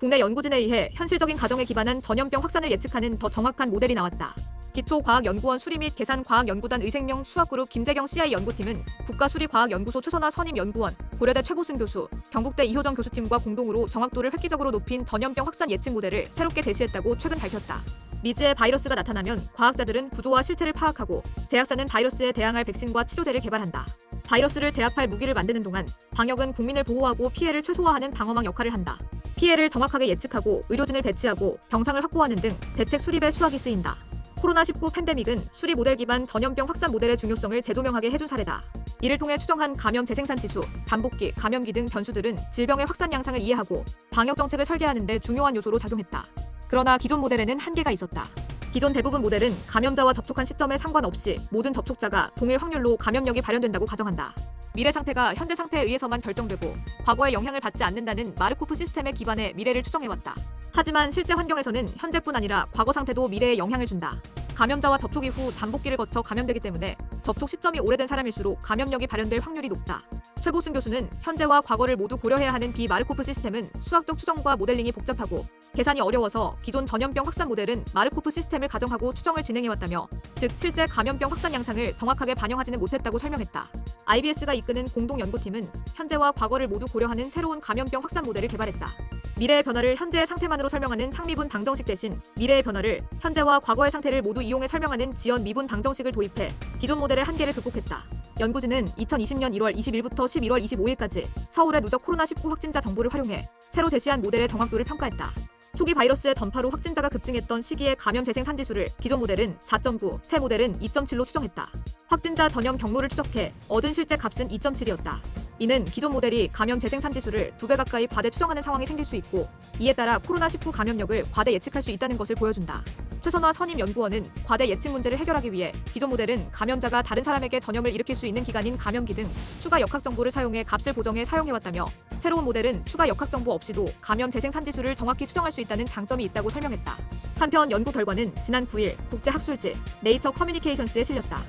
국내 연구진에 의해 현실적인 가정에 기반한 전염병 확산을 예측하는 더 정확한 모델이 나왔다. 기초과학연구원 수리 및 계산과학연구단 의생명 수학그룹 김재경 CI 연구팀은 국가수리과학연구소 최선화 선임연구원, 고려대 최보승 교수, 경북대 이효정 교수팀과 공동으로 정확도를 획기적으로 높인 전염병 확산 예측 모델을 새롭게 제시했다고 최근 밝혔다. 미지의 바이러스가 나타나면 과학자들은 구조와 실체를 파악하고 제약사는 바이러스에 대항할 백신과 치료제를 개발한다. 바이러스를 제압할 무기를 만드는 동안 방역은 국민을 보호하고 피해를 최소화하는 방어망 역할을 한다. 피해를 정확하게 예측하고 의료진을 배치하고 병상을 확보하는 등 대책 수립에 수학이 쓰인다. 코로나19 팬데믹은 수리 모델 기반 전염병 확산 모델의 중요성을 재조명하게 해준 사례다. 이를 통해 추정한 감염 재생산 지수, 잠복기, 감염기 등 변수들은 질병의 확산 양상을 이해하고 방역 정책을 설계하는 데 중요한 요소로 작용했다. 그러나 기존 모델에는 한계가 있었다. 기존 대부분 모델은 감염자와 접촉한 시점에 상관없이 모든 접촉자가 동일 확률로 감염력이 발현된다고 가정한다. 미래 상태가 현재 상태에 의해서만 결정되고 과거의 영향을 받지 않는다는 마르코프 시스템에 기반해 미래를 추정해왔다. 하지만 실제 환경에서는 현재뿐 아니라 과거 상태도 미래에 영향을 준다. 감염자와 접촉 이후 잠복기를 거쳐 감염되기 때문에 접촉 시점이 오래된 사람일수록 감염력이 발현될 확률이 높다. 최보승 교수는 현재와 과거를 모두 고려해야 하는 비마르코프 시스템은 수학적 추정과 모델링이 복잡하고 계산이 어려워서 기존 전염병 확산 모델은 마르코프 시스템을 가정하고 추정을 진행해왔다며 즉 실제 감염병 확산 양상을 정확하게 반영하지는 못했다고 설명했다. IBS가 이끄는 공동연구팀은 현재와 과거를 모두 고려하는 새로운 감염병 확산 모델을 개발했다. 미래의 변화를 현재의 상태만으로 설명하는 상미분 방정식 대신 미래의 변화를 현재와 과거의 상태를 모두 이용해 설명하는 지연 미분 방정식을 도입해 기존 모델의 한계를 극복했다. 연구진은 2020년 1월 20일부터 11월 25일까지 서울의 누적 코로나19 확진자 정보를 활용해 새로 제시한 모델의 정확도를 평가했다. 초기 바이러스의 전파로 확진자가 급증했던 시기의 감염 재생 산지수를 기존 모델은 4.9, 새 모델은 2.7로 추정했다. 확진자 전염 경로를 추적해 얻은 실제 값은 2.7이었다. 이는 기존 모델이 감염 재생 산지수를 2배 가까이 과대 추정하는 상황이 생길 수 있고 이에 따라 코로나19 감염력을 과대 예측할 수 있다는 것을 보여준다. 최선화 선임연구원은 과대 예측 문제를 해결하기 위해 기존 모델은 감염자가 다른 사람에게 전염을 일으킬 수 있는 기간인 감염기 등 추가 역학 정보를 사용해 값을 보정해 사용해왔다며 새로운 모델은 추가 역학 정보 없이도 감염 재생 산지수를 정확히 추정할 수 있다는 장점이 있다고 설명했다. 한편 연구 결과는 지난 9일 국제학술지 네이처 커뮤니케이션스에 실렸다.